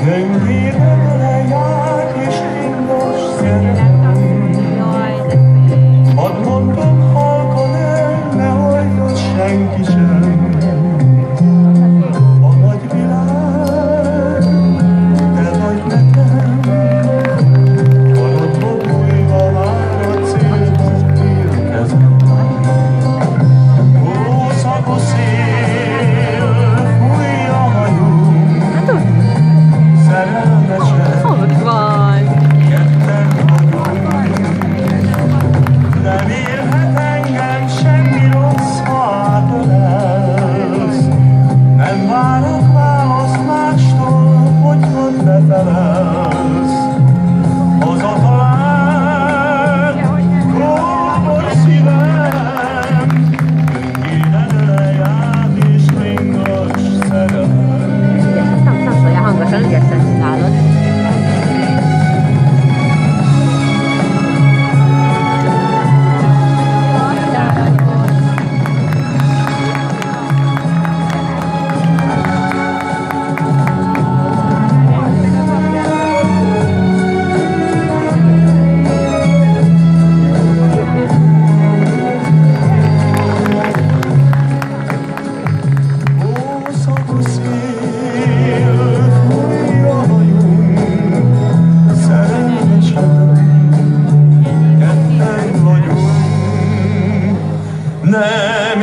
Gyöngéden lejárt és indos szerelem. Hadd mondom halkan el, ne halljon senki sem. A nagy világ, te vagy nekem. Maradva bújva már a célban érkezem. Ó, szagos szél, fújj a hajunk. Szerelmesen, ketten vagyunk. Nem érhet engem semmi rossz, ha átölelsz. Nem várok választ mástól, hogyha befelelsz. Hazatalál, kóbor szívem, gyöngéden lejárt és ringas szerelem. Olyan hangosan, ügyesen csinálod. Nem